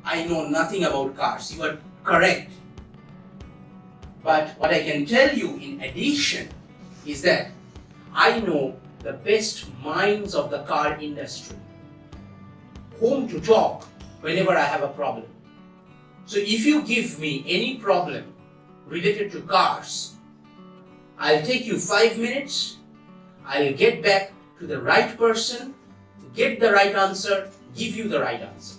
I know nothing about cars. You are correct. But what I can tell you in addition is that I know the best minds of the car industry, whom to talk whenever I have a problem. So if you give me any problem related to cars, I'll take you 5 minutes, I'll get back to the right person, get the right answer, give you the right answer.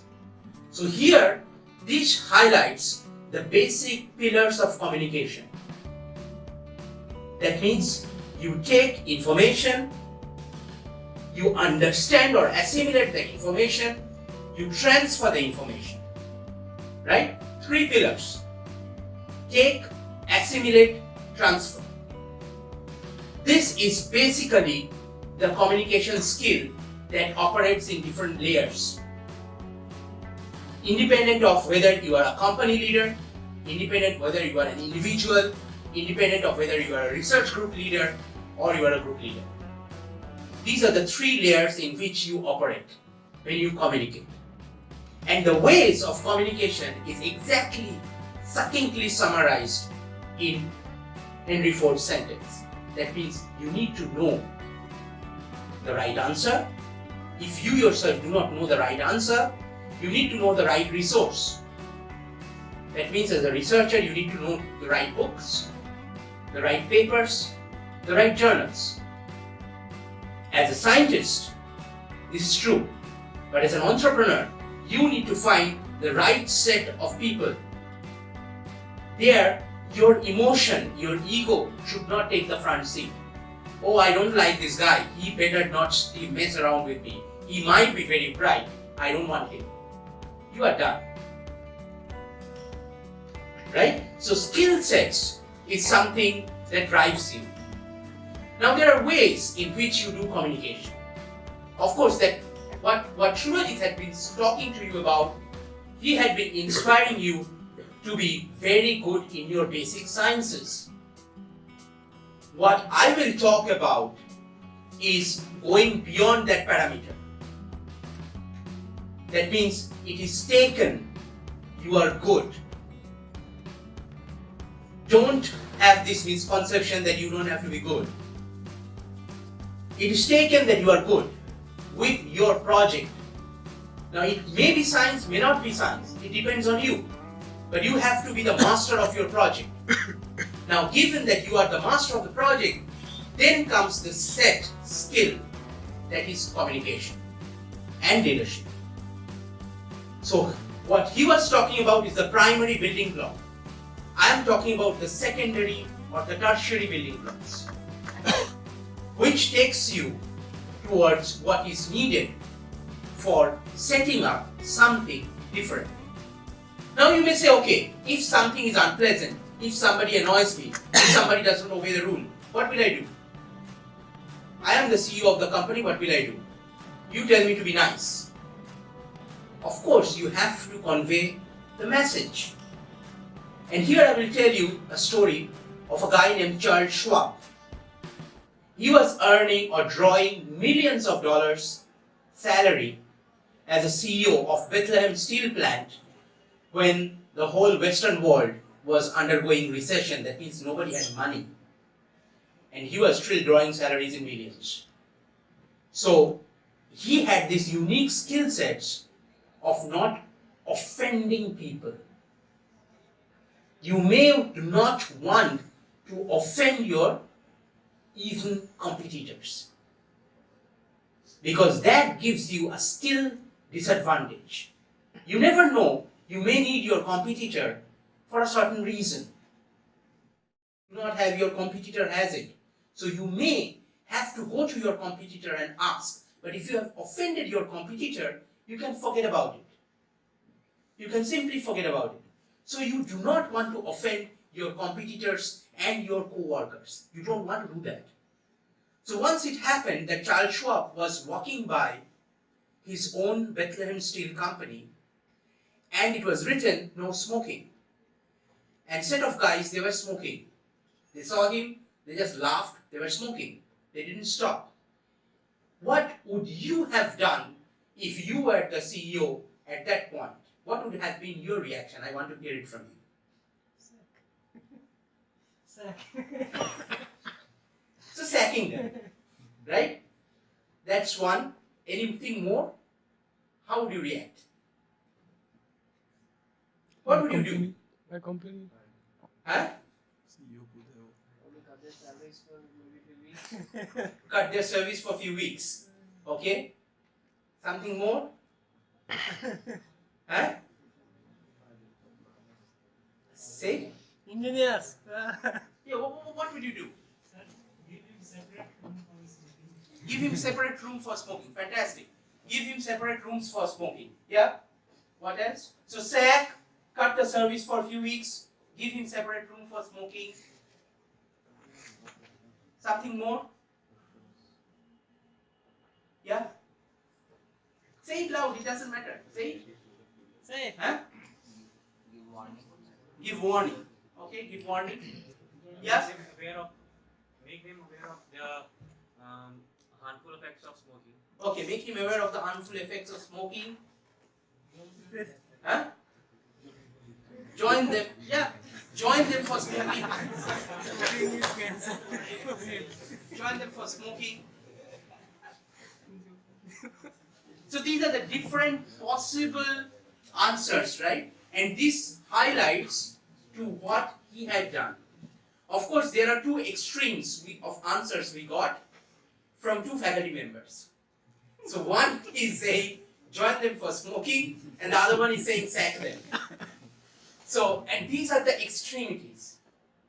So here, this highlights the basic pillars of communication. That means you take information, you understand or assimilate the information, you transfer the information. Right? 3 pillars. Take, assimilate, transfer. This is basically the communication skill that operates in different layers. Independent of whether you are a company leader, independent whether you are an individual, independent of whether you are a research group leader or you are a group leader. These are the 3 layers in which you operate when you communicate. And the ways of communication is exactly succinctly summarized in Henry Ford's sentence. That means you need to know the right answer. If you yourself do not know the right answer, you need to know the right resource. That means as a researcher, you need to know the right books, the right papers, the right journals. As a scientist, this is true. But as an entrepreneur, you need to find the right set of people. There, your emotion, your ego should not take the front seat. Oh, I don't like this guy. He better not mess around with me. He might be very bright. I don't want him. You are done. Right? So skill sets is something that drives you. Now there are ways in which you do communication. Of course, that what Shurajit had been talking to you about, he had been inspiring you to be very good in your basic sciences. What I will talk about is going beyond that parameter. That means it is taken, you are good. Don't have this misconception that you don't have to be good. It is taken that you are good with your project. Now it may be science, may not be science. It depends on you. But you have to be the master of your project. Now given that you are the master of the project, then comes the set skill, that is communication and leadership. So what he was talking about is the primary building block. I am talking about the secondary or the tertiary building blocks, which takes you towards what is needed for setting up something different. Now you may say, okay, if something is unpleasant, if somebody annoys me, if somebody doesn't obey the rule, what will I do? I am the CEO of the company, what will I do? You tell me to be nice. Of course, you have to convey the message. And here I will tell you a story of a guy named Charles Schwab. He was earning or drawing millions of dollars salary as a CEO of Bethlehem Steel Plant when the whole Western world was undergoing recession. That means nobody had money. And he was still drawing salaries in millions. So he had this unique skill sets of not offending people. You may not want to offend your even competitors, because that gives you a skill disadvantage. You never know, you may need your competitor for a certain reason. You do not have your competitor has it. So you may have to go to your competitor and ask. But if you have offended your competitor, you can forget about it. You can simply forget about it. So you do not want to offend your competitors and your co-workers. You don't want to do that. So once it happened that Charles Schwab was walking by his own Bethlehem Steel Company, and it was written, no smoking. And set of guys, they were smoking. They saw him, they just laughed, they were smoking. They didn't stop. What would you have done if you were the CEO at that point? what would have been your reaction? I want to hear it from you. So sacking them, right? That's one. Anything more? How would you react? What would you do? My company. Huh? Cut their salaries for maybe few weeks. Cut their service for a few weeks. Okay? Something more? Huh? Say? Engineers. Yeah, what would you do? Give him separate room for smoking. Give him separate room for smoking. Fantastic. Give him separate rooms for smoking. Yeah? What else? So sack, cut the service for a few weeks, give him separate room for smoking. Something more? Yeah? Say it loud, it doesn't matter. Say it. Say. Huh? Give warning. Give warning. Okay, give warning. Yeah? Make him aware of the harmful effects of smoking. Okay, make him aware of the harmful effects of smoking. Huh? Join them. Yeah. Join them for smoking. Join them for smoking. So these are the different possible answers, right? And this highlights to what he had done. Of course, there are two extremes of answers we got from two faculty members. So one is saying, join them for smoking, and the other one is saying, sack them. So, and these are the extremities,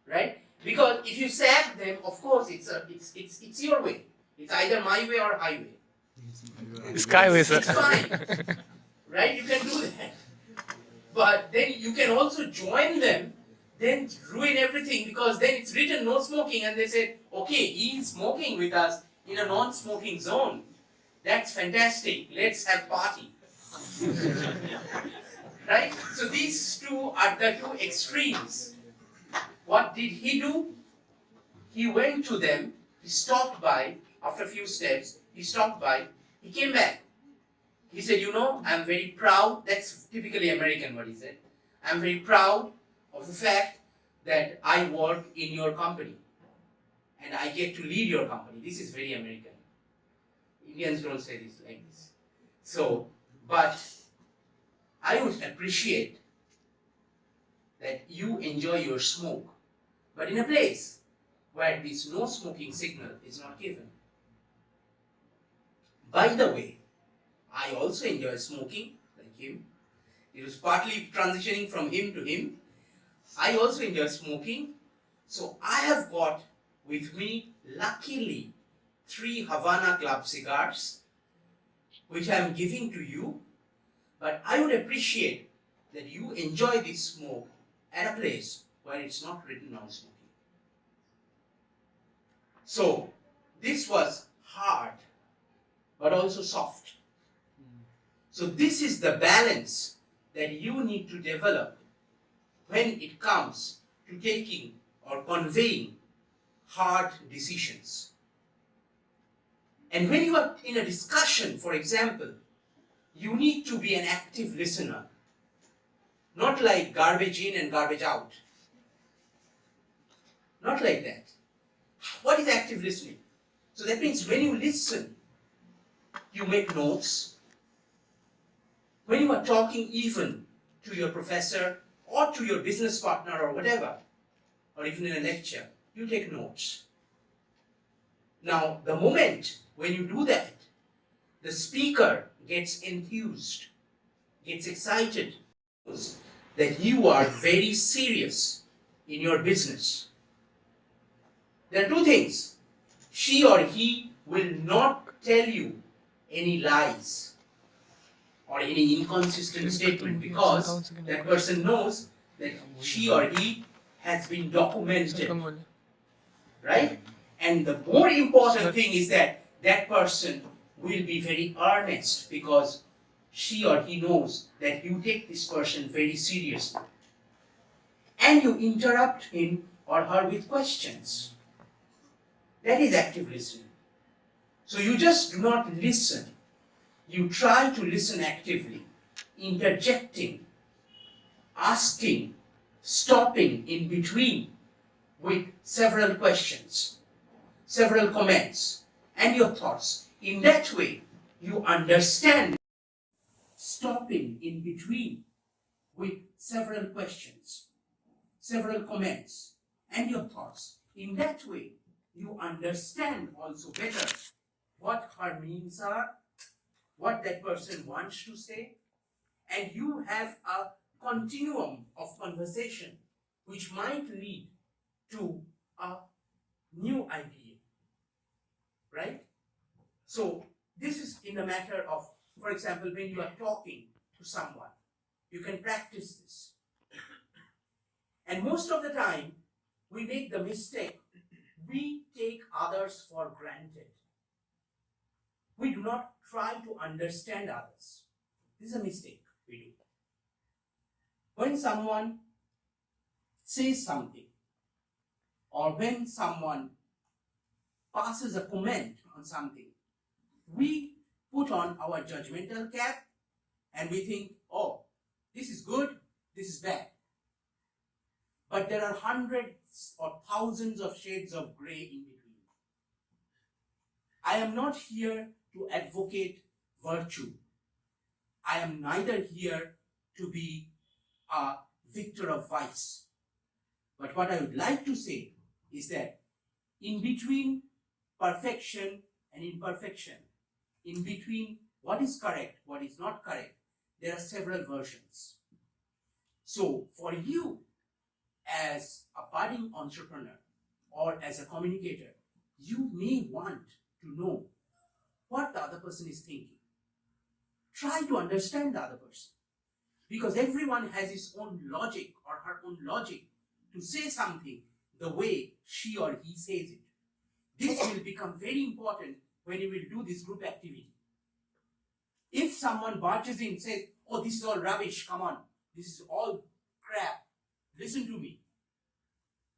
right? Because if you sack them, of course, it's your way. It's either my way or highway. Skyway, sir. It's fine, right? You can do that. But then you can also join them, then ruin everything, because then it's written no smoking, and they said, okay, he is smoking with us in a non-smoking zone. That's fantastic. Let's have party. Right? So these two are the two extremes. What did he do? He went to them, he stopped by, after a few steps, he stopped by, he came back. He said, you know, I'm very proud, that's typically American what he said, I'm very proud of the fact that I work in your company and I get to lead your company. This is very American. Indians don't say this like this. So, but I would appreciate that you enjoy your smoke, but in a place where this no smoking signal is not given. By the way, I also enjoy smoking, like him. It was partly transitioning from him to him. I also enjoy smoking, so I have got with me, luckily, 3 Havana Club cigars, which I am giving to you, but I would appreciate that you enjoy this smoke at a place where it's not written on smoking. So, this was hard, but also soft. So this is the balance that you need to develop when it comes to taking or conveying hard decisions. And when you are in a discussion, for example, you need to be an active listener, not like garbage in and garbage out. Not like that. What is active listening? So that means when you listen, you make notes. When you are talking even to your professor or to your business partner or whatever, or even in a lecture, you take notes. Now, the moment when you do that, the speaker gets enthused, gets excited, that you are very serious in your business. There are two things. She or he will not tell you any lies or any inconsistent statement because that person knows that she or he has been documented, right? And the more important thing is that that person will be very earnest because she or he knows that you take this person very seriously. And you interrupt him or her with questions. That is active listening. So you just do not listen. You try to listen actively, interjecting asking, stopping in between with several questions, several comments, and your thoughts. In that way, you understand. Stopping in between with several questions, several comments, and your thoughts. In that way, you understand also better what her means are, what that person wants to say, and you have a continuum of conversation which might lead to a new idea, right? So this is in the matter of, for example, when you are talking to someone, you can practice this. And most of the time, we make the mistake, we take others for granted. We do not try to understand others. This is a mistake we do. When someone says something, or when someone passes a comment on something, we put on our judgmental cap and we think, oh, this is good, this is bad. But there are hundreds or thousands of shades of gray in between. I am not here to advocate virtue. I am neither here to be a victor of vice. But what I would like to say is that in between perfection and imperfection, in between what is correct, what is not correct, there are several versions. So for you as a budding entrepreneur or as a communicator, you may want to know what the other person is thinking. Try to understand the other person, because everyone has his own logic or her own logic to say something the way she or he says it. This will become very important when you will do this group activity. If someone barges in and says, oh, this is all rubbish, come on, this is all crap, listen to me.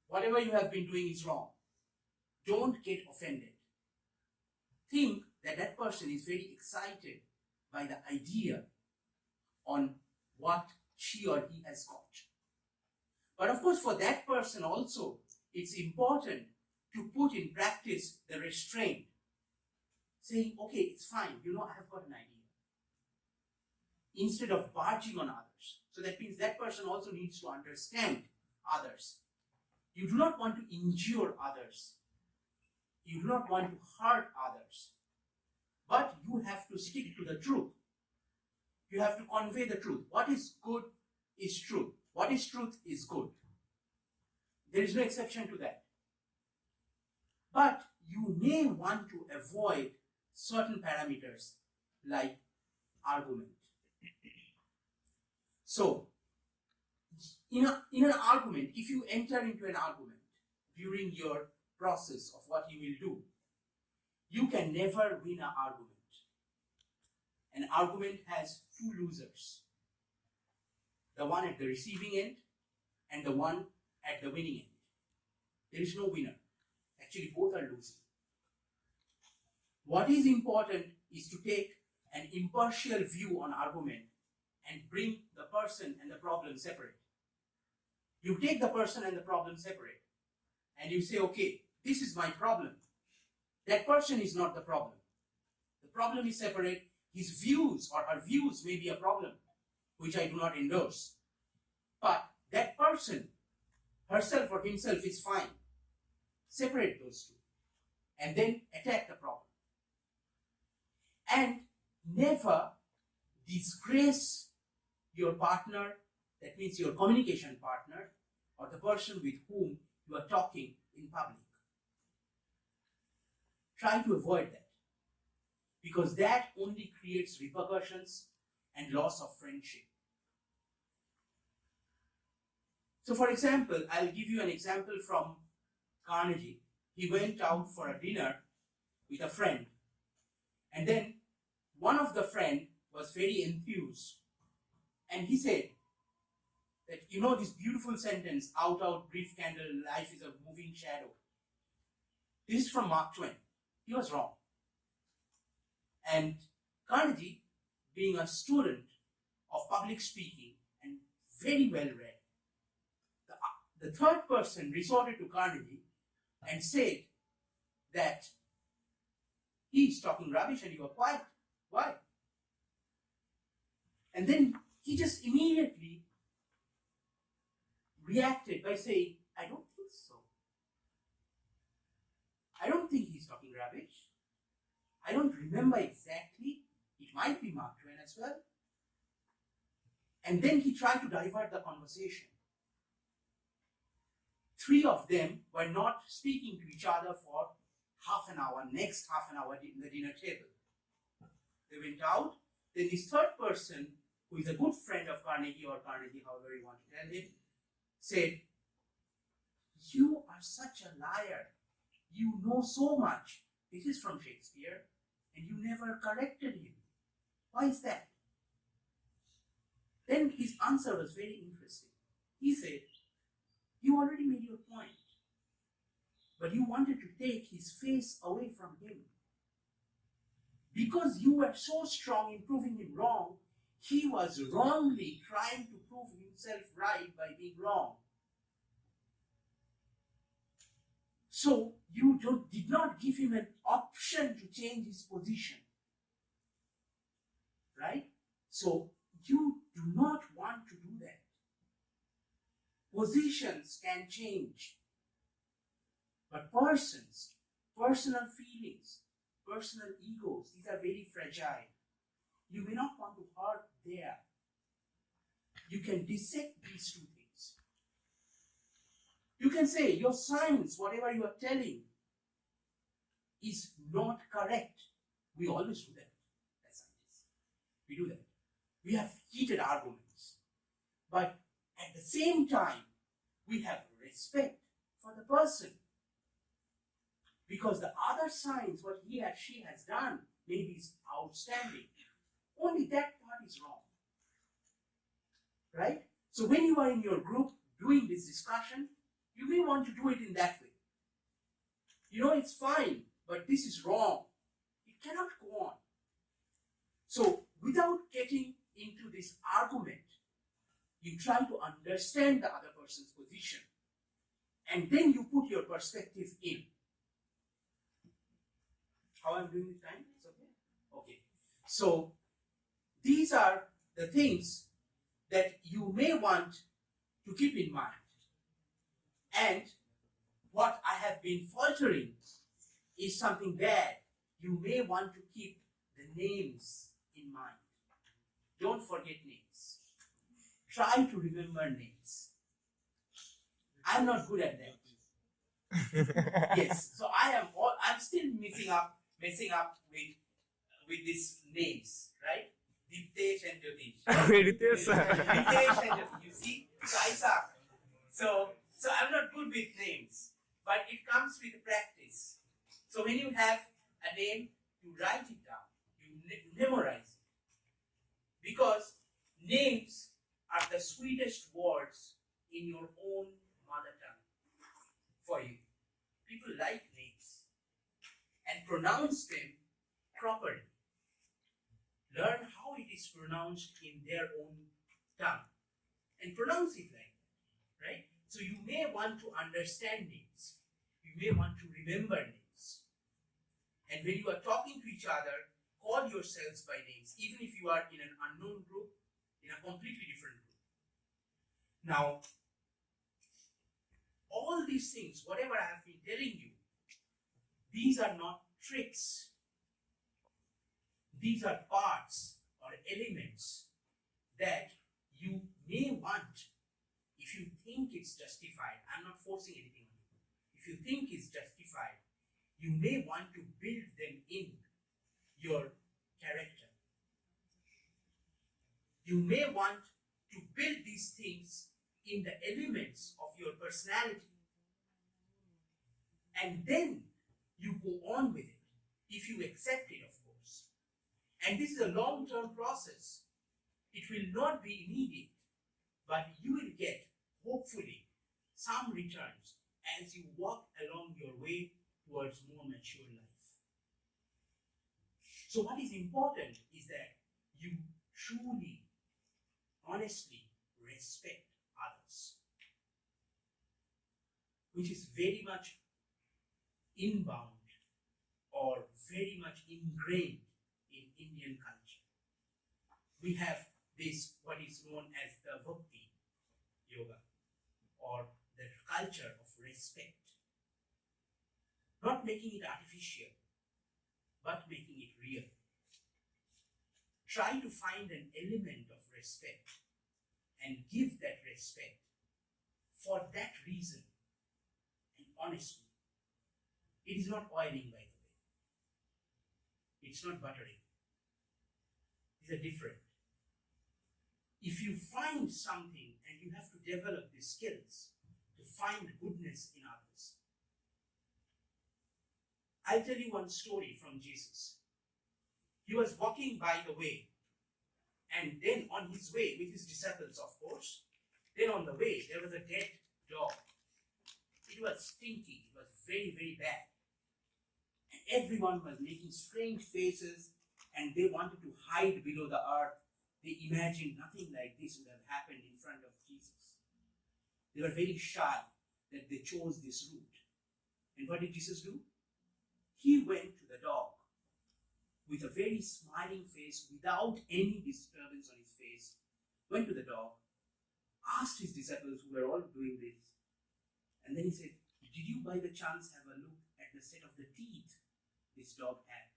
Whatever you have been doing is wrong. Don't get offended. Think that that person is very excited by the idea on what she or he has got. But of course, for that person also, it's important to put in practice the restraint. Saying, okay, it's fine, I have got an idea. Instead of barging on others. So that means that person also needs to understand others. You do not want to injure others. You do not want to hurt others. But you have to stick to the truth. You have to convey the truth. What is good is truth. What is truth is good. There is no exception to that. But you may want to avoid certain parameters like argument. So, in an argument, if you enter into an argument during your process of what you will do, you can never win an argument. An argument has two losers. The one at the receiving end and the one at the winning end. There is no winner. Actually, both are losing. What is important is to take an impartial view on argument and bring the person and the problem separate. You take the person and the problem separate and you say, okay, this is my problem. That person is not the problem. The problem is separate. His views or her views may be a problem, which I do not endorse. But that person, herself or himself, is fine. Separate those two and then attack the problem. And never disgrace your partner, that means your communication partner, or the person with whom you are talking in public. Try to avoid that, because that only creates repercussions and loss of friendship. So for example, I'll give you an example from Carnegie. He went out for a dinner with a friend, and then one of the friend was very enthused, and he said that, this beautiful sentence, out, brief candle, life is a moving shadow. This is from Mark Twain. He was wrong. And Carnegie, being a student of public speaking and very well read. The third person resorted to Carnegie and said that he's talking rubbish and you are quiet. Why? And then he just immediately reacted by saying, I don't think so. I don't think he's talking rubbish. I don't remember exactly. It might be Mark Twain as well. And then he tried to divert the conversation. Three of them were not speaking to each other for half an hour, next half an hour in the dinner table. They went out. Then this third person, who is a good friend of Carnegie, or Carnegie, however you want to tell him, said, you are such a liar. You know so much. This is from Shakespeare, and you never corrected him. Why is that? Then his answer was very interesting. He said, you already made your point, but you wanted to take his face away from him. Because you were so strong in proving him wrong, he was wrongly trying to prove himself right by being wrong. So you did not give him an option to change his position. Right? So you do not want to do that. Positions can change. But persons, personal feelings, personal egos, these are very fragile. You may not want to hurt there. You can dissect these two things. You can say your science, whatever you are telling, is not correct. We always do that as scientists. We do that. We have heated arguments. But at the same time, we have respect for the person. Because the other science, what he or she has done, maybe is outstanding. Only that part is wrong. Right? So when you are in your group doing this discussion, you may want to do it in that way. You know, it's fine, but this is wrong. It cannot go on. So without getting into this argument, you try to understand the other person's position, and then you put your perspective in. How I'm doing with time? It's okay? Okay. So these are the things that you may want to keep in mind. And what I have been faltering is something bad. You may want to keep the names in mind. Don't forget names. Try to remember names. I'm not good at that. Yes, so I'm still messing up with these names, right? Diptesh and Jyotish. Diptesh and Jyotish. You see? So I suck. So I'm not good with names, but it comes with practice. So when you have a name, you write it down, you memorize it. Because names are the sweetest words in your own mother tongue for you. People like names and pronounce them properly. Learn how it is pronounced in their own tongue and pronounce it like that, right? So you may want to understand names. You may want to remember names. And when you are talking to each other, call yourselves by names, even if you are in an unknown group, in a completely different group. Now, all these things, whatever I have been telling you, these are not tricks. These are parts or elements that you may want, if you think it's justified. I'm not forcing anything on you. If you think it's justified, you may want to build them in your character. You may want to build these things in the elements of your personality. And then you go on with it, if you accept it, of course. And this is a long-term process. It will not be immediate, but you will get, hopefully, some returns as you walk along your way towards more mature life. So what is important is that you truly, honestly respect which is very much inbound or very much ingrained in Indian culture. We have this, what is known as the Bhakti Yoga, or the culture of respect. Not making it artificial, but making it real. Try to find an element of respect and give that respect for that reason and honestly. It is not oiling, by the way. It's not buttering. These are different. If you find something and you have to develop the skills to find goodness in others. I'll tell you one story from Jesus. He was walking by the way, and then on his way with his disciples, of course, then on the way there was a dead dog. It was stinky, it was very, very bad. And everyone was making strange faces and they wanted to hide below the earth. They imagined nothing like this would have happened in front of Jesus. They were very shy that they chose this route. And what did Jesus do? He went to the dog with a very smiling face, without any disturbance on his face, went to the dog, asked his disciples who were all doing this, and then he said, did you by the chance have a look at the set of the teeth this dog had?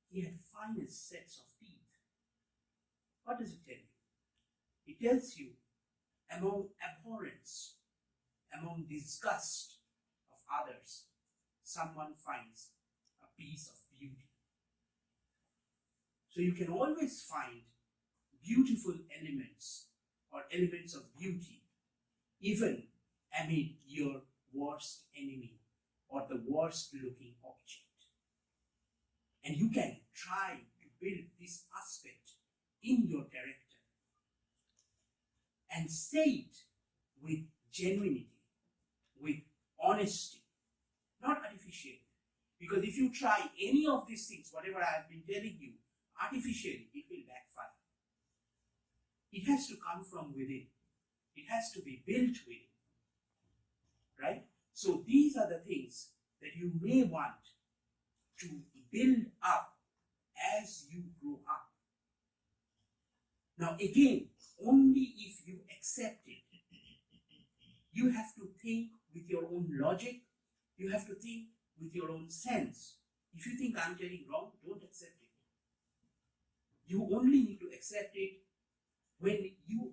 He had finest sets of teeth. What does it tell you? It tells you, among abhorrence, among disgust of others, someone finds a piece of beauty. So you can always find beautiful elements or elements of beauty even amid your worst enemy or the worst looking object. And you can try to build this aspect in your character and say it with genuinity, with honesty, not artificially. Because if you try any of these things, whatever I have been telling you, artificially, it will backfire. It has to come from within. It has to be built within. Right? So these are the things that you may want to build up as you grow up. Now again, only if you accept it. You have to think with your own logic. You have to think with your own sense. If you think I'm telling wrong, don't accept it. You only need to accept it when you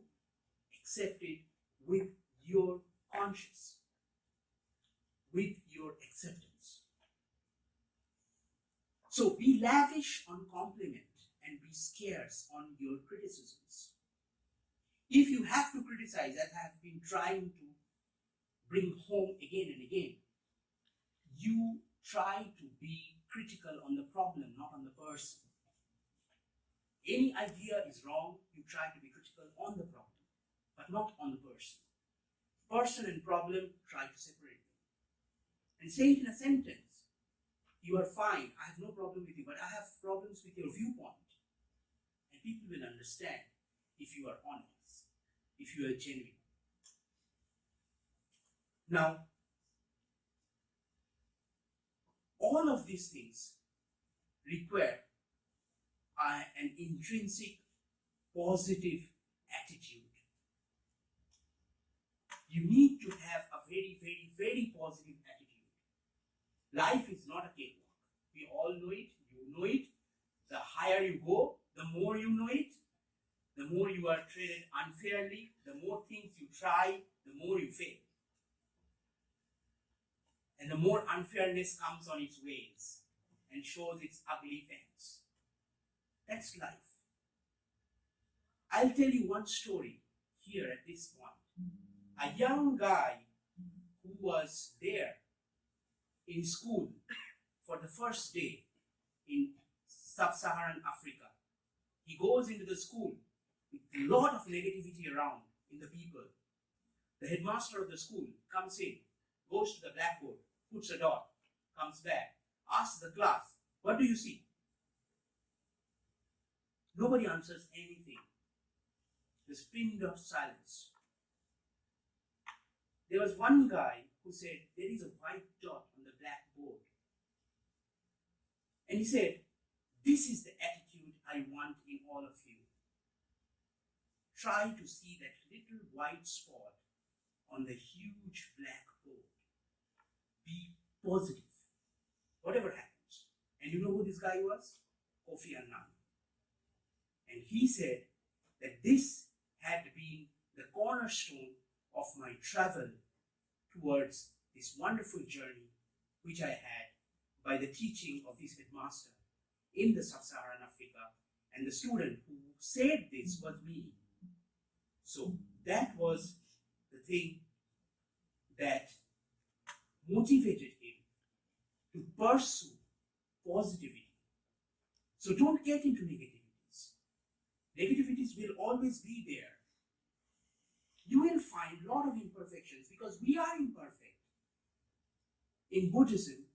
accept it with your conscience, with your acceptance. So be lavish on compliment and be scarce on your criticisms. If you have to criticize, as I have been trying to bring home again and again, you try to be critical on the problem, not on the person. Any idea is wrong, you try to be critical on the problem, but not on the person. Person and problem, try to separate them. And say it in a sentence. You are fine, I have no problem with you, but I have problems with your viewpoint. And people will understand if you are honest, if you are genuine. Now, all of these things require an intrinsic positive attitude. You need to have a very, very, very positive attitude. Life is not a cakewalk. We all know it, you know it. The higher you go, the more you know it, the more you are treated unfairly, the more things you try, the more you fail. And the more unfairness comes on its ways and shows its ugly fangs. That's life. I'll tell you one story here at this point. A young guy who was there in school for the first day in sub-Saharan Africa. He goes into the school with a lot of negativity around in the people. The headmaster of the school comes in, goes to the blackboard, puts a dot, comes back, asks the class, what do you see? Nobody answers anything. There's pinned of silence. there was one guy who said, there is a white dot on the blackboard. And he said, this is the attitude I want in all of you. Try to see that little white spot on the huge blackboard. Be positive, whatever happens. And you know who this guy was? Kofi Annan. And he said that this had been the cornerstone of my travel towards this wonderful journey which I had by the teaching of this headmaster in the sub-Saharan Africa, and the student who said this was me. So that was the thing that motivated him to pursue positivity. So don't get into negativities. Negativities will always be there. You will find a lot of imperfections because we are imperfect. In Buddhism,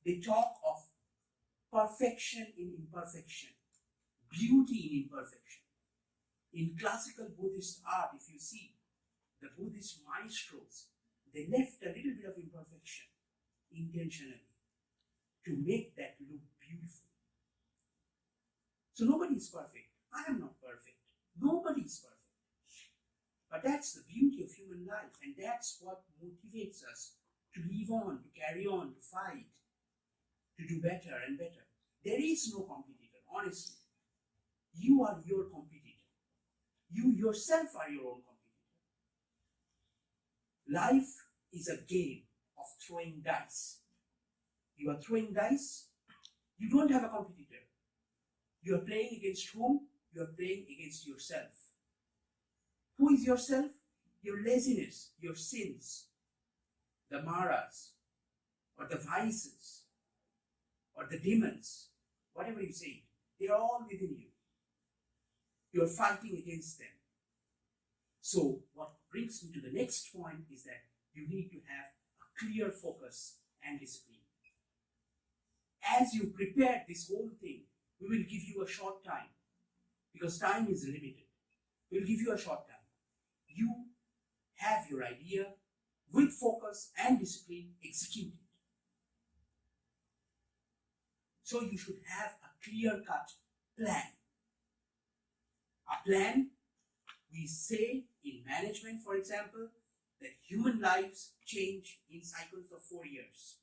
they talk of perfection in imperfection, beauty in imperfection. In classical Buddhist art, if you see the Buddhist maestros, they left a little bit of imperfection intentionally to make that look beautiful. So nobody is perfect. I am not perfect. Nobody is perfect. But that's the beauty of human life, and that's what motivates us to live on, to carry on, to fight, to do better and better. There is no competitor, honestly. You are your competitor. You yourself are your own competitor. Life is a game of throwing dice. You are throwing dice. You don't have a competitor. You are playing against whom? You are playing against yourself. Who is yourself? Your laziness, your sins, the maras, or the vices, or the demons, whatever you say, they are all within you. You are fighting against them. So what brings me to the next point is that you need to have a clear focus and discipline. As you prepare this whole thing, we will give you a short time, because time is limited. We will give you a short time. You have your idea, with focus and discipline, execute it. So you should have a clear-cut plan. A plan, we say in management, for example, that human lives change in cycles of 4 years.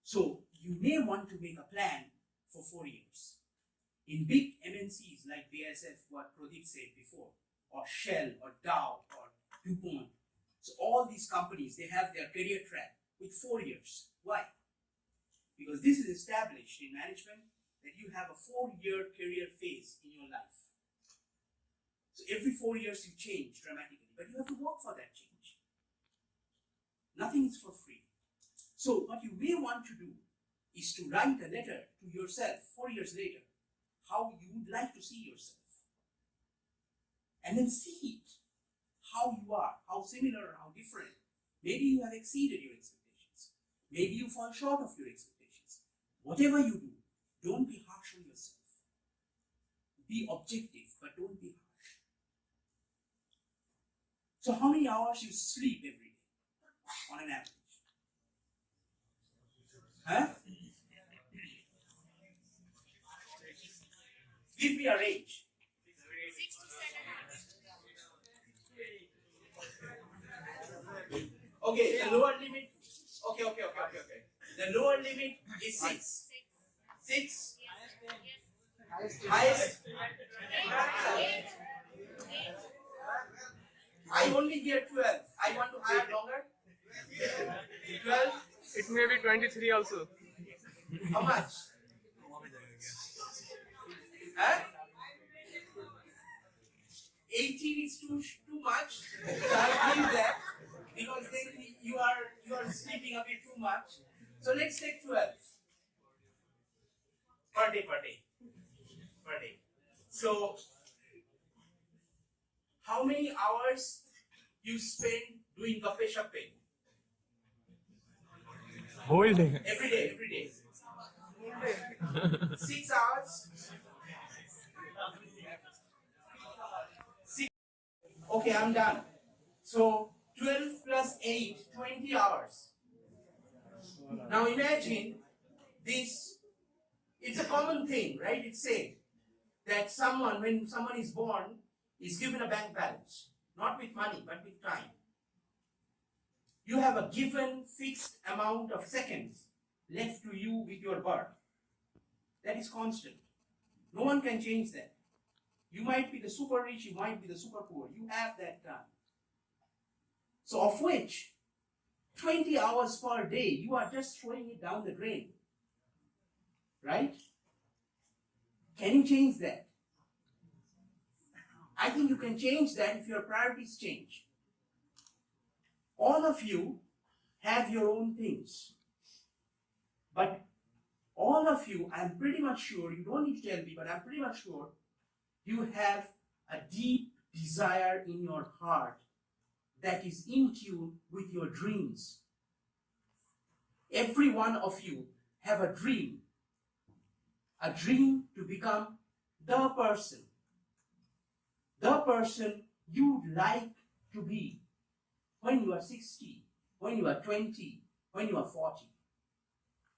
So you may want to make a plan for 4 years. In big MNCs like BASF, what Pradeep said before, or Shell, or Dow, or DuPont, so all these companies, they have their career track with 4 years. Why? Because this is established in management that you have a 4-year career phase in your life. So every 4 years you change dramatically, but you have to work for that change. Nothing is for free. So what you may want to do is to write a letter to yourself 4 years later, how you would like to see yourself. And then see it, how you are, how similar, how different. Maybe you have exceeded your expectations. Maybe you fall short of your expectations. Whatever you do, don't be harsh on yourself. Be objective, but don't be harsh. So how many hours you sleep every day, on an average? Huh? Give me a range. 6 to 7 hours. Okay, the lower limit. Okay. The lower limit is 6. 6. Highest. I only hear 12. I want to hire longer. 12. It may be 23 also. How much? Huh? 18 is too much. So I believe that, because then you are sleeping a bit too much. So let's take 12 per day. So how many hours you spend doing gappe shappe? Whole day. Every day. 6 hours. 6. Okay, I'm done. So 12 plus 8, 20 hours. Now imagine this, it's a common thing, right? It's said that when someone is born, is given a bank balance, not with money, but with time. You have a given fixed amount of seconds left to you with your birth. That is constant. No one can change that. You might be the super rich, you might be the super poor. You have that time. So of which 20 hours per day, you are just throwing it down the drain. Right? Can you change that? I think you can change that if your priorities change. All of you have your own things. But all of you, I'm pretty much sure, you don't need to tell me, but I'm pretty much sure you have a deep desire in your heart that is in tune with your dreams. Every one of you have a dream to become the person you'd like to be when you are 60, when you are 20, when you are 40.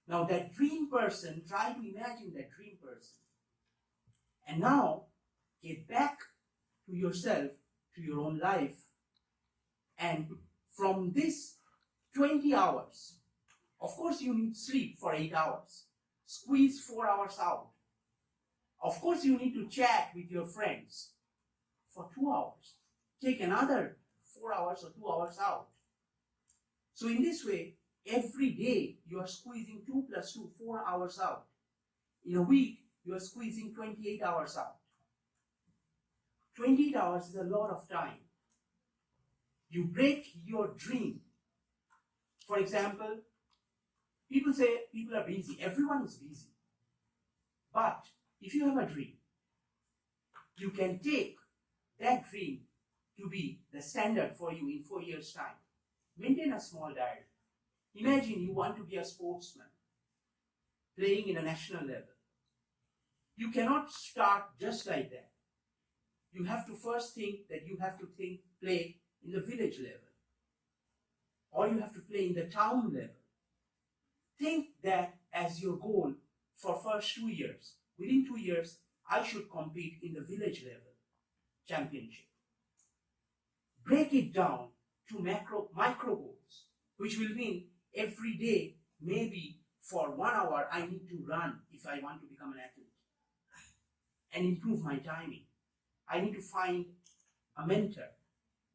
Now that dream person, try to imagine that dream person. And now get back to yourself, to your own life, and from this 20 hours, of course you need sleep for 8 hours. Squeeze 4 hours out. Of course you need to chat with your friends for 2 hours. Take another 4 hours or 2 hours out. So in this way, every day you are squeezing 2 plus 2, 4 hours out. In a week, you are squeezing 28 hours out. 28 hours is a lot of time. You break your dream. For example, people say people are busy. Everyone is busy. But if you have a dream, you can take that dream to be the standard for you in 4 years' time. Maintain a small diary. Imagine you want to be a sportsman, playing in a national level. You cannot start just like that. You have to first think that you have to play in the village level, or you have to play in the town level. Think that as your goal for first 2 years. Within 2 years, I should compete in the village level championship. Break it down to micro goals, which will mean every day, maybe for 1 hour, I need to run if I want to become an athlete and improve my timing. I need to find a mentor.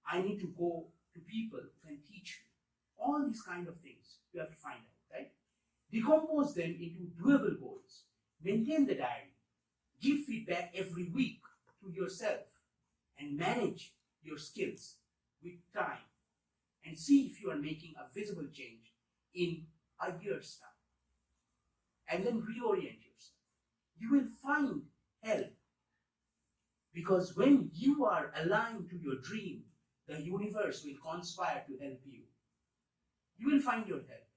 I need to go to people who can teach me. All these kind of things you have to find out, right? Decompose them into doable goals. Maintain the diary. Give feedback every week to yourself and manage your skills with time and see if you are making a visible change in a year's time. And then reorient yourself. You will find help, because when you are aligned to your dream, the universe will conspire to help you. You will find your help.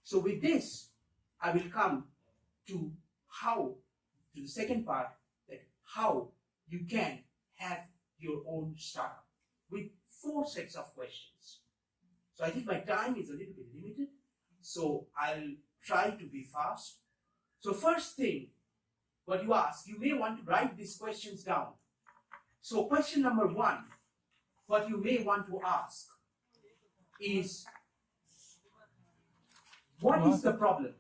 So with this, I will come to the second part, that how you can have your own startup with 4 sets of questions. So I think my time is a little bit limited, so I'll try to be fast. So first thing, what you ask, you may want to write these questions down. So question number 1, what you may want to ask is, what is the problem?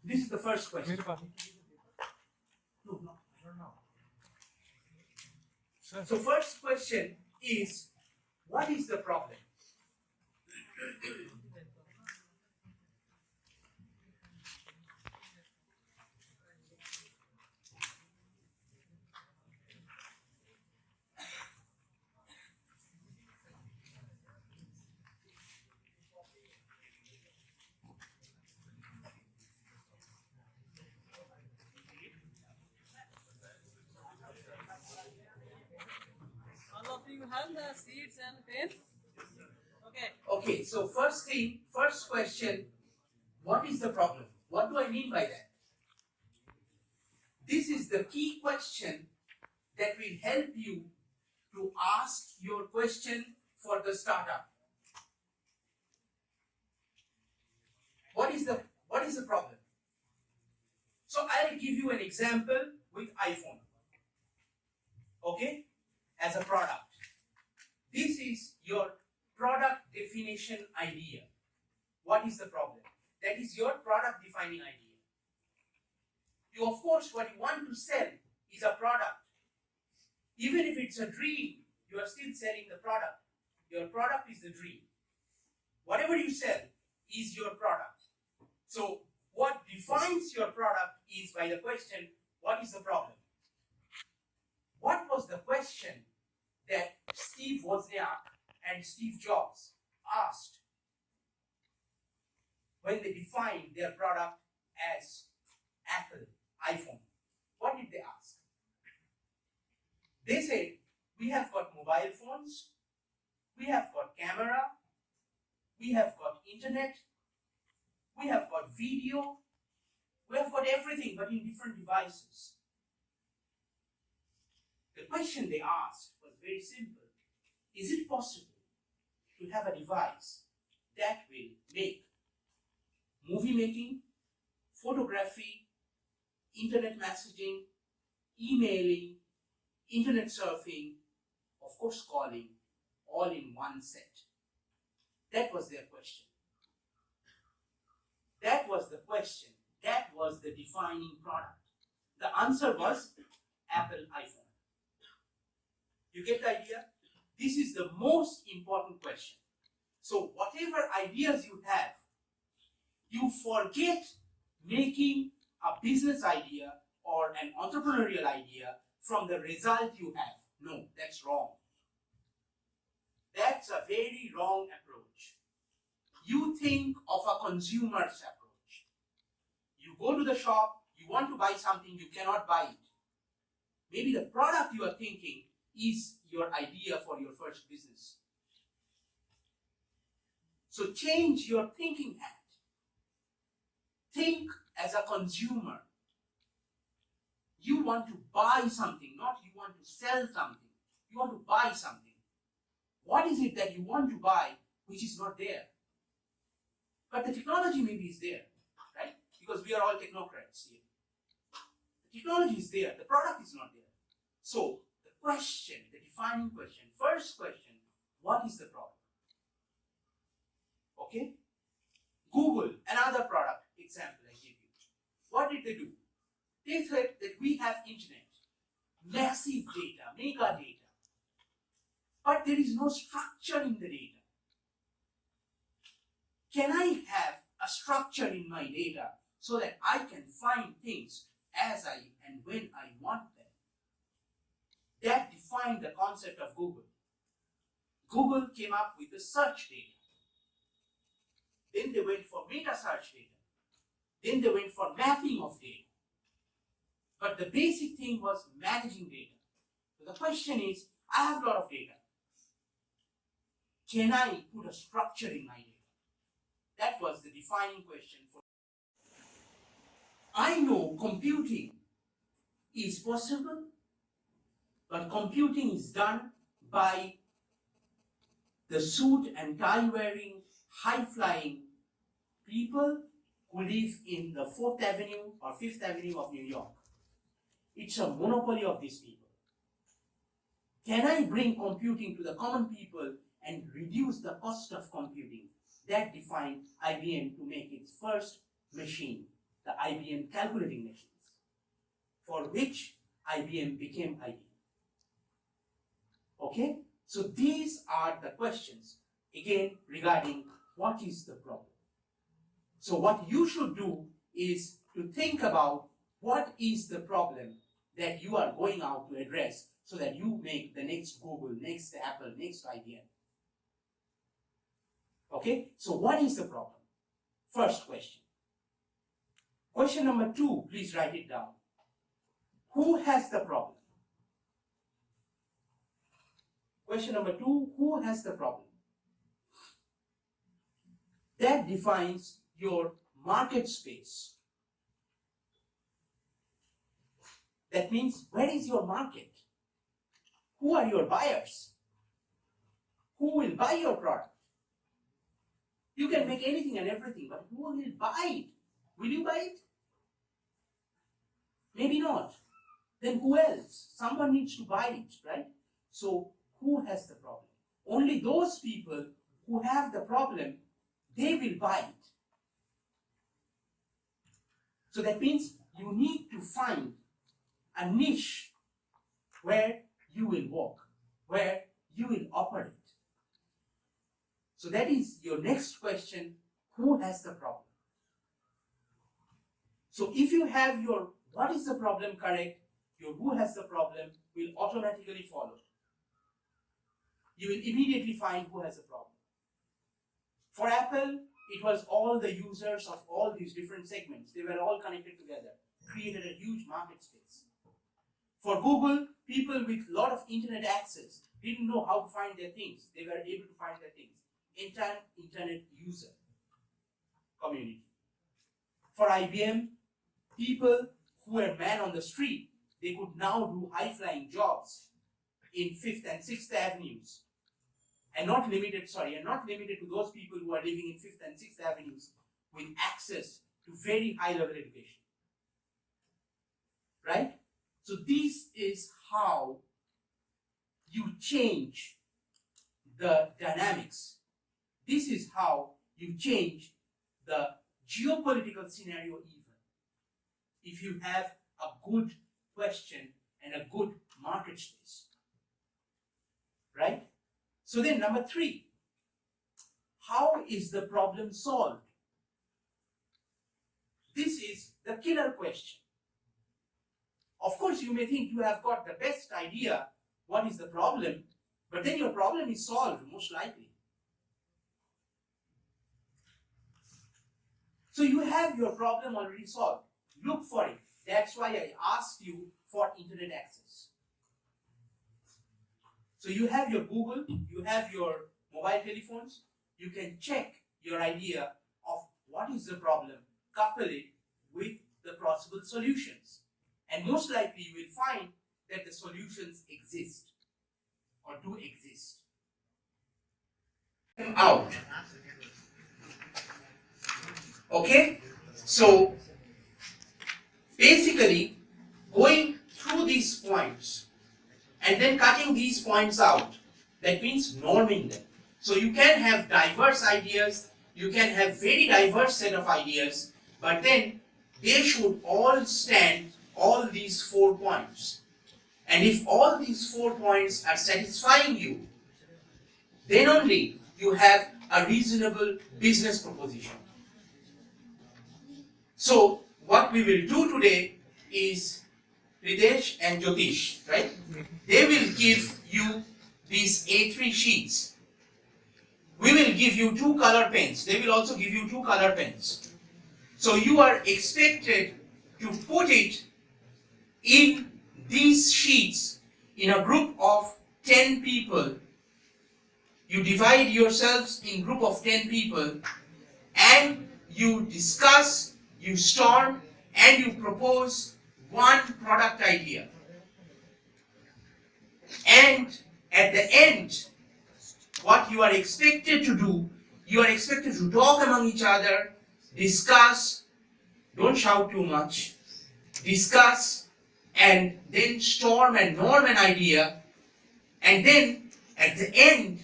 This is the first question. No, I don't know. So first question is, what is the problem? All of you have the seeds and pen? Okay. Okay, so first question, what is the problem? What do I mean by that? This is the key question that will help you to ask your question for the startup. What is the problem? So I'll give you an example with iPhone. Okay? As a product. This is your product definition idea. What is the problem? That is your product defining idea. You, of course, what you want to sell is a product. Even if it's a dream, you are still selling the product. Your product is the dream. Whatever you sell is your product. So what defines your product is by the question, what is the problem? What was the question that Steve Wozniak and Steve Jobs asked when they defined their product as Apple, iPhone? What did they ask? They said, we have got mobile phones, we have got camera, we have got internet, we have got video, we have got everything but in different devices. The question they asked was very simple. Is it possible to have a device that will make movie making, photography, internet messaging, emailing, internet surfing, of course calling, all in one set? That was their question. That was the question. That was the defining product. The answer was Apple iPhone. You get the idea? This is the most important question. So whatever ideas you have, you forget making a business idea or an entrepreneurial idea from the result you have. No, that's wrong. That's a very wrong approach. You think of a consumer's approach. You go to the shop, you want to buy something, you cannot buy it. Maybe the product you are thinking is your idea for your first business. So change your thinking hat. Think as a consumer. You want to buy something, not you want to sell something. You want to buy something. What is it that you want to buy which is not there? But the technology maybe is there, right? Because we are all technocrats here. The technology is there, the product is not there. So the question, the defining question, first question, what is the problem? Okay? Google, another product example I give you. What did they do? They said that we have internet, massive data, mega data. But there is no structure in the data. Can I have a structure in my data so that I can find things as I and when I want them? That defined the concept of Google. Google came up with the search data. Then they went for meta search data. Then they went for mapping of data. But the basic thing was managing data. So the question is, I have a lot of data. Can I put a structure in my data? That was the defining question for. I know computing is possible, but computing is done by the suit and tie wearing, high flying people who live in the 4th Avenue or 5th Avenue of New York. It's a monopoly of these people. Can I bring computing to the common people and reduce the cost of computing? That defined IBM to make its first machine, the IBM calculating machines, for which IBM became IBM. Okay? So these are the questions, again, regarding what is the problem. So what you should do is to think about what is the problem that you are going out to address so that you make the next Google, next Apple, next IBM. Okay, so what is the problem? First question. Question number 2, please write it down. Who has the problem? Question number 2, who has the problem? That defines your market space. That means, where is your market? who are your buyers? Who will buy your product? You can make anything and everything, but who will buy it? Will you buy it? Maybe not. Then who else? Someone needs to buy it, right? So who has the problem? Only those people who have the problem, they will buy it. So that means you need to find a niche where you will walk, where you will operate. So that is your next question, who has the problem? So if you have your what is the problem correct, your who has the problem will automatically follow. You will immediately find who has the problem. For Apple, it was all the users of all these different segments. They were all connected together, created a huge market space. For Google, people with a lot of internet access didn't know how to find their things. They were able to find their things. Entire internet user community. For IBM, people who were man on the street, they could now do high-flying jobs in 5th and 6th Avenues. And not limited to those people who are living in 5th and 6th Avenues with access to very high-level education. Right? So this is how you change the dynamics. This is how you change the geopolitical scenario even. If you have a good question and a good market space. Right? So then number 3, how is the problem solved? This is the killer question. Of course, you may think you have got the best idea what is the problem, but then your problem is solved most likely. So you have your problem already solved. Look for it. That's why I asked you for internet access. So you have your Google, you have your mobile telephones, you can check your idea of what is the problem, couple it with the possible solutions. And most likely you will find that the solutions exist or do exist. Out. Okay? So basically going through these points and then cutting these points out, that means norming them. So you can have diverse ideas, you can have very diverse set of ideas, but then they should all stand all these 4 points. And if all these 4 points are satisfying you, then only you have a reasonable business proposition. So what we will do today is Ritesh and Jyotish, right? They will give you these A3 sheets. We will give you 2 color pens. They will also give you 2 color pens. So you are expected to put it in these sheets in a group of 10 people. You divide yourselves in group of 10 people and you discuss, you storm, and you propose one product idea. And at the end, what you are expected to do, you are expected to talk among each other, discuss, don't shout too much, discuss, and then storm and norm an idea, and then at the end,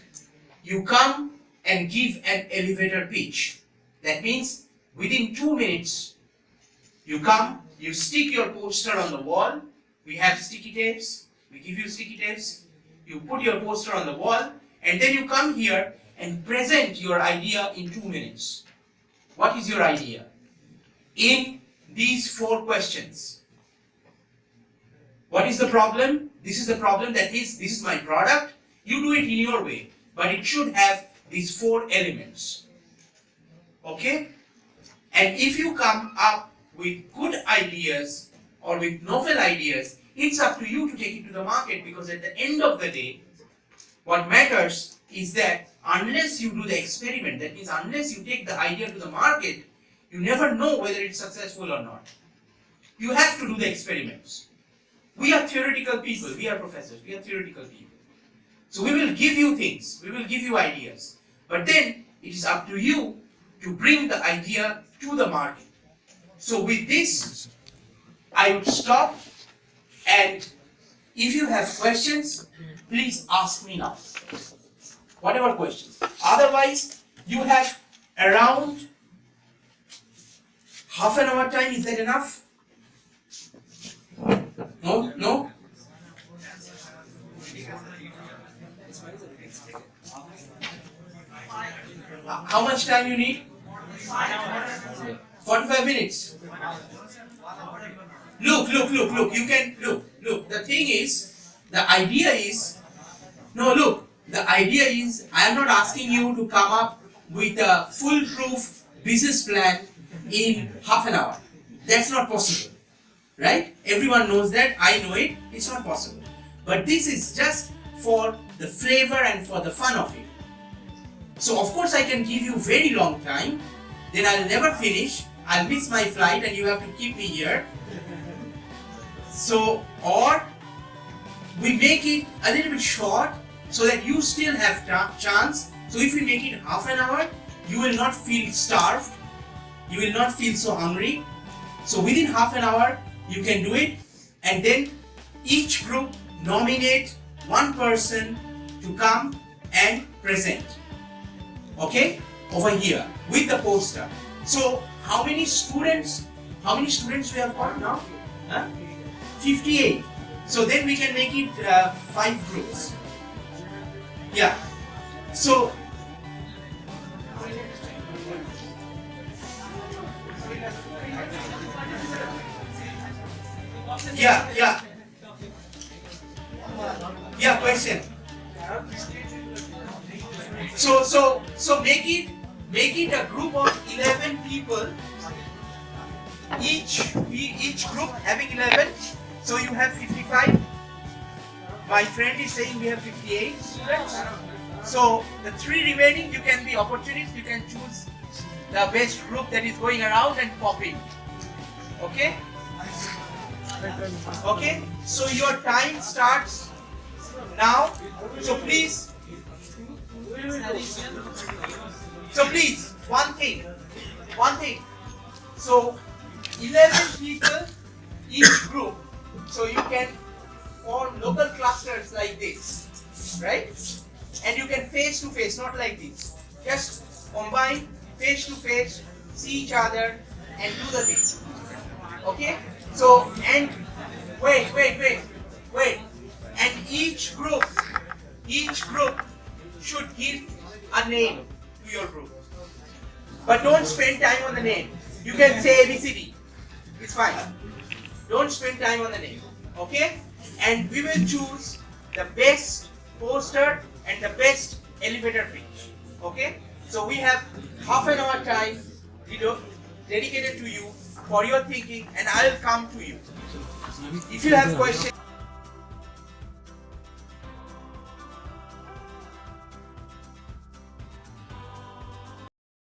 you come and give an elevator pitch. That means within 2 minutes, you come, you stick your poster on the wall. We have sticky tapes. We give you sticky tapes. You put your poster on the wall, and then you come here and present your idea in 2 minutes. What is your idea? In these 4 questions. What is the problem? This is the problem, that is, this is my product. You do it in your way, but it should have these 4 elements. Okay? And if you come up with good ideas or with novel ideas, it's up to you to take it to the market, because at the end of the day, what matters is that unless you do the experiment, that means unless you take the idea to the market, you never know whether it's successful or not. You have to do the experiments. We are theoretical people, we are professors, we are theoretical people. So we will give you things, we will give you ideas. But then it is up to you to bring the idea to the market. So with this, I would stop, and if you have questions, please ask me now. Whatever questions. Otherwise, you have around half an hour time. Is that enough? No? No? How much time you need? 45 minutes. Look. You can look. The thing is, the idea is, I am not asking you to come up with a foolproof business plan in half an hour. That's not possible. Right? Everyone knows that. I know it. It's not possible. But this is just for the flavor and for the fun of it. So of course I can give you very long time, then I'll never finish, I'll miss my flight and you have to keep me here. So, or we make it a little bit short so that you still have chance. So if we make it half an hour, you will not feel starved, you will not feel so hungry. So within half an hour, you can do it, and then each group nominate one person to come and present. Okay, over here with the poster. So how many students we have got now? 58. So then we can make it 5 groups. Yeah. So yeah, question. So make it a group of 11 people. Each group having 11. So you have 55. My friend is saying we have 58 students. So the 3 remaining, you can be opportunists. You can choose the best group that is going around and pop in. Okay? Okay? So your time starts now. So please, one thing. So 11 people each group. So you can form local clusters like this, right? And you can face to face, not like this. Just combine face to face, see each other and do the thing. Okay? So, and wait. And each group should give a name to your group. But don't spend time on the name. You can say ABCD. It's fine. Don't spend time on the name. Okay? And we will choose the best poster and the best elevator pitch. Okay? So we have half an hour time dedicated to you for your thinking, and I'll come to you. If you have questions.